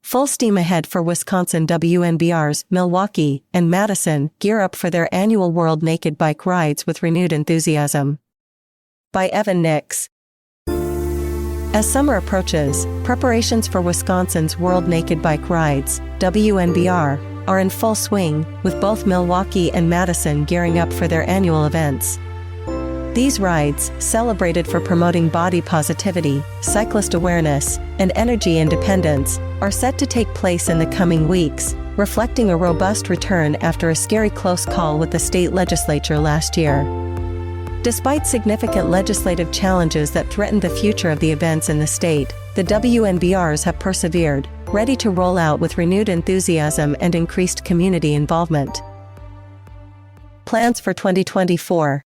Full steam ahead for Wisconsin WNBRs. Milwaukee and Madison gear up for their annual World Naked Bike Rides with renewed enthusiasm. By Evan Nix. As summer approaches, preparations for Wisconsin's World Naked Bike Rides, WNBR, are in full swing, with both Milwaukee and Madison gearing up for their annual events. These rides, celebrated for promoting body positivity, cyclist awareness, and energy independence, are set to take place in the coming weeks, reflecting a robust return after a scary close call with the state legislature last year. Despite significant legislative challenges that threatened the future of the events in the state, the WNBRs have persevered, ready to roll out with renewed enthusiasm and increased community involvement. Plans for 2024.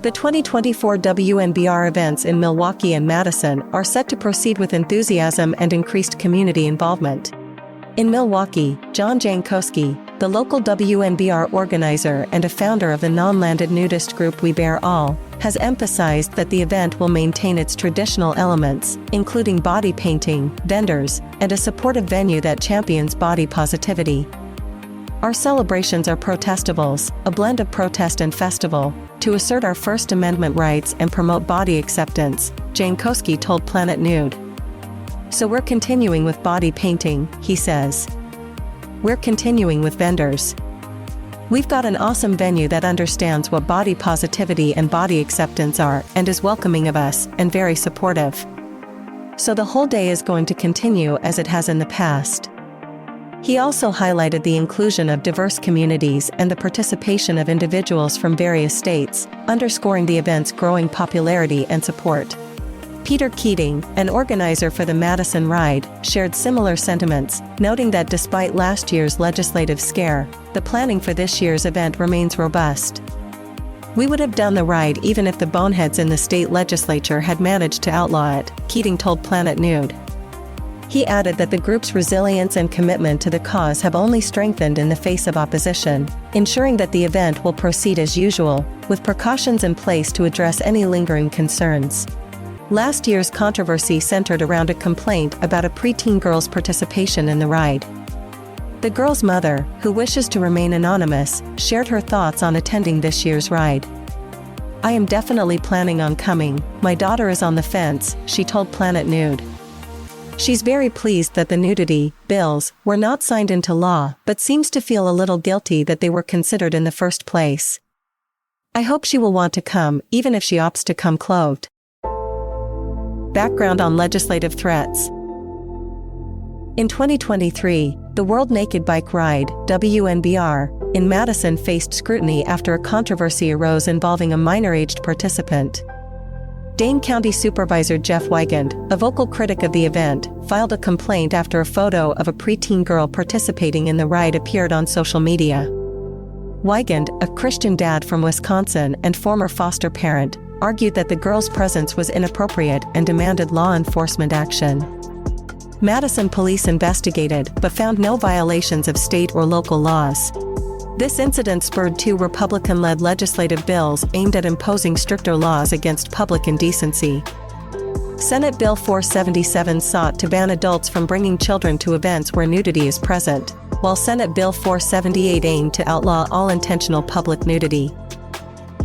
The 2024 WNBR events in Milwaukee and Madison are set to proceed with enthusiasm and increased community involvement. In Milwaukee, John Jankowski, the local WNBR organizer and a founder of the non-landed nudist group We Bear All, has emphasized that the event will maintain its traditional elements, including body painting, vendors, and a supportive venue that champions body positivity. Our celebrations are protestivals, a blend of protest and festival, to assert our First Amendment rights and promote body acceptance, Jankowski told PlanetNude. So we're continuing with body painting, he says. We're continuing with vendors. We've got an awesome venue that understands what body positivity and body acceptance are and is welcoming of us and very supportive. So the whole day is going to continue as it has in the past. He also highlighted the inclusion of diverse communities and the participation of individuals from various states, underscoring the event's growing popularity and support. Peter Keating, an organizer for the Madison Ride, shared similar sentiments, noting that despite last year's legislative scare, the planning for this year's event remains robust. We would have done the ride even if the boneheads in the state legislature had managed to outlaw it, Keating told PlanetNude. He added that the group's resilience and commitment to the cause have only strengthened in the face of opposition, ensuring that the event will proceed as usual, with precautions in place to address any lingering concerns. Last year's controversy centered around a complaint about a preteen girl's participation in the ride. The girl's mother, who wishes to remain anonymous, shared her thoughts on attending this year's ride. "I am definitely planning on coming, my daughter is on the fence," she told PlanetNude. She's very pleased that the nudity bills were not signed into law, but seems to feel a little guilty that they were considered in the first place. "I hope she will want to come, even if she opts to come clothed." Background on legislative threats. In 2023, the World Naked Bike Ride, WNBR, in Madison faced scrutiny after a controversy arose involving a minor-aged participant. Dane County Supervisor Jeff Wigand, a vocal critic of the event, filed a complaint after a photo of a preteen girl participating in the ride appeared on social media. Wigand, a Christian dad from Wisconsin and former foster parent, argued that the girl's presence was inappropriate and demanded law enforcement action. Madison police investigated but found no violations of state or local laws. This incident spurred two Republican-led legislative bills aimed at imposing stricter laws against public indecency. Senate Bill 477 sought to ban adults from bringing children to events where nudity is present, while Senate Bill 478 aimed to outlaw all intentional public nudity.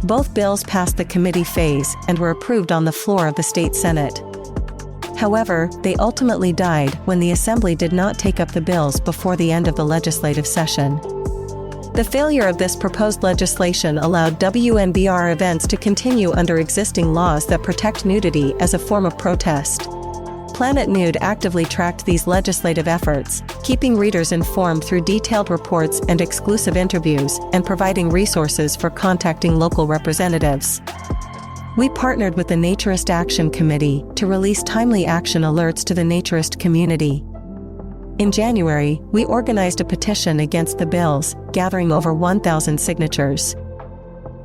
Both bills passed the committee phase and were approved on the floor of the state Senate. However, they ultimately died when the Assembly did not take up the bills before the end of the legislative session. The failure of this proposed legislation allowed WNBR events to continue under existing laws that protect nudity as a form of protest. PlanetNude actively tracked these legislative efforts, keeping readers informed through detailed reports and exclusive interviews, and providing resources for contacting local representatives. We partnered with the Naturist Action Committee to release timely action alerts to the naturist community. In January, we organized a petition against the bills, gathering over 1,000 signatures.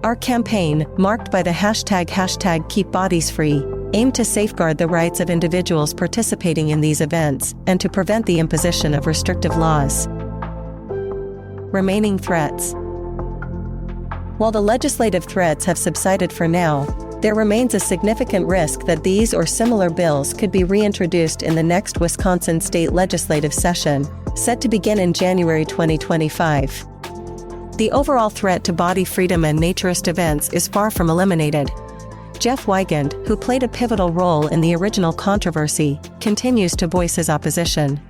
Our campaign, marked by the hashtag #KeepBodiesFree, aimed to safeguard the rights of individuals participating in these events and to prevent the imposition of restrictive laws. Remaining threats. While the legislative threats have subsided for now, There remains a significant risk that these or similar bills could be reintroduced in the next Wisconsin state legislative session, set to begin in January 2025. The overall threat to body freedom and naturist events is far from eliminated. Jeff Wigand, who played a pivotal role in the original controversy, continues to voice his opposition.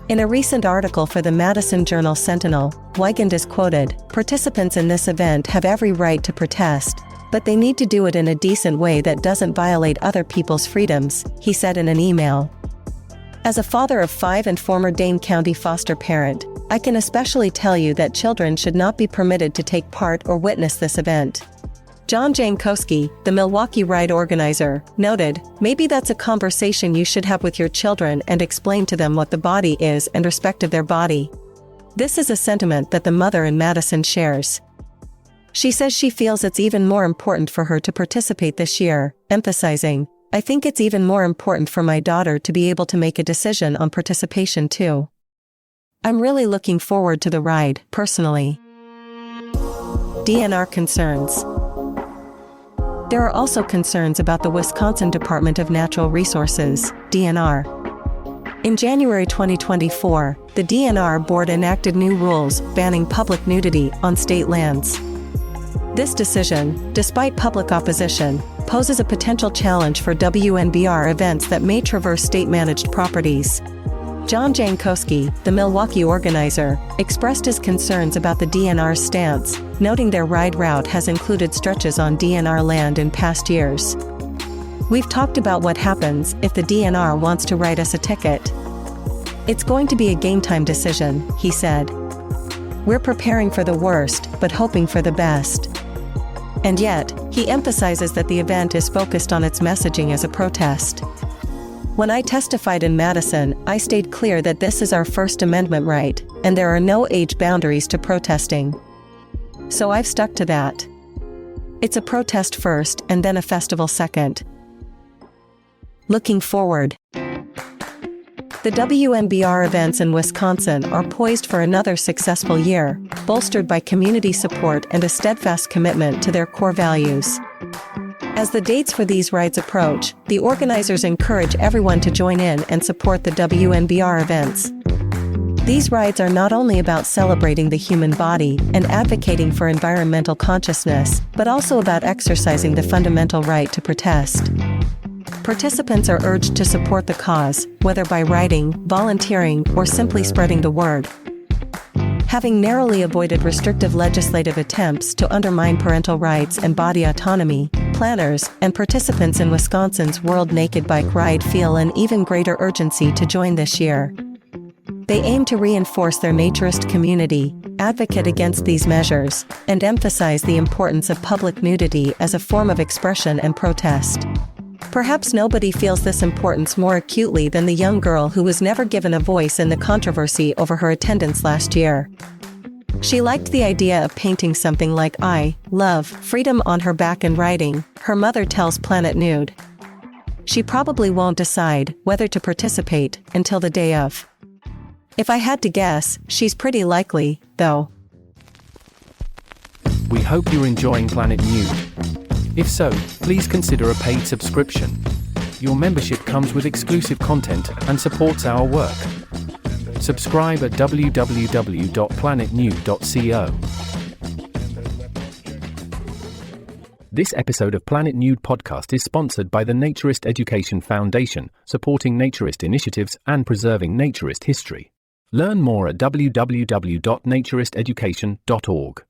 In a recent article for the Madison Journal-Sentinel, Wigand is quoted, "Participants in this event have every right to protest, but they need to do it in a decent way that doesn't violate other people's freedoms," he said in an email. As a father of 5 and former Dane County foster parent, I can especially tell you that children should not be permitted to take part or witness this event. John Jankowski, the Milwaukee ride organizer, noted, "Maybe that's a conversation you should have with your children and explain to them what the body is and respect of their body." This is a sentiment that the mother in Madison shares. She says she feels it's even more important for her to participate this year, emphasizing, "I think it's even more important for my daughter to be able to make a decision on participation too. I'm really looking forward to the ride, personally." DNR concerns. There are also concerns about the Wisconsin Department of Natural Resources, DNR. In January 2024, the DNR board enacted new rules banning public nudity on state lands. This decision, despite public opposition, poses a potential challenge for WNBR events that may traverse state-managed properties. John Jankowski, the Milwaukee organizer, expressed his concerns about the DNR's stance, noting their ride route has included stretches on DNR land in past years. "We've talked about what happens if the DNR wants to write us a ticket. It's going to be a game-time decision," he said. "We're preparing for the worst, but hoping for the best." And yet, he emphasizes that the event is focused on its messaging as a protest. "When I testified in Madison, I stayed clear that this is our First Amendment right, and there are no age boundaries to protesting. So I've stuck to that. It's a protest first and then a festival second." Looking forward. The WNBR events in Wisconsin are poised for another successful year, bolstered by community support and a steadfast commitment to their core values. As the dates for these rides approach, the organizers encourage everyone to join in and support the WNBR events. These rides are not only about celebrating the human body and advocating for environmental consciousness, but also about exercising the fundamental right to protest. Participants are urged to support the cause, whether by riding, volunteering, or simply spreading the word. Having narrowly avoided restrictive legislative attempts to undermine parental rights and body autonomy, planners and participants in Wisconsin's World Naked Bike Ride feel an even greater urgency to join this year. They aim to reinforce their naturist community, advocate against these measures, and emphasize the importance of public nudity as a form of expression and protest. Perhaps nobody feels this importance more acutely than the young girl who was never given a voice in the controversy over her attendance last year. She liked the idea of painting something like "I love freedom" on her back and riding, her mother tells PlanetNude. She probably won't decide whether to participate until the day of. If I had to guess, she's pretty likely, though. We hope you're enjoying Planet Nude. If so, please consider a paid subscription. Your membership comes with exclusive content and supports our work. Subscribe at www.planetnude.co. This episode of Planet Nude podcast is sponsored by the Naturist Education Foundation, supporting naturist initiatives and preserving naturist history. Learn more at www.naturisteducation.org.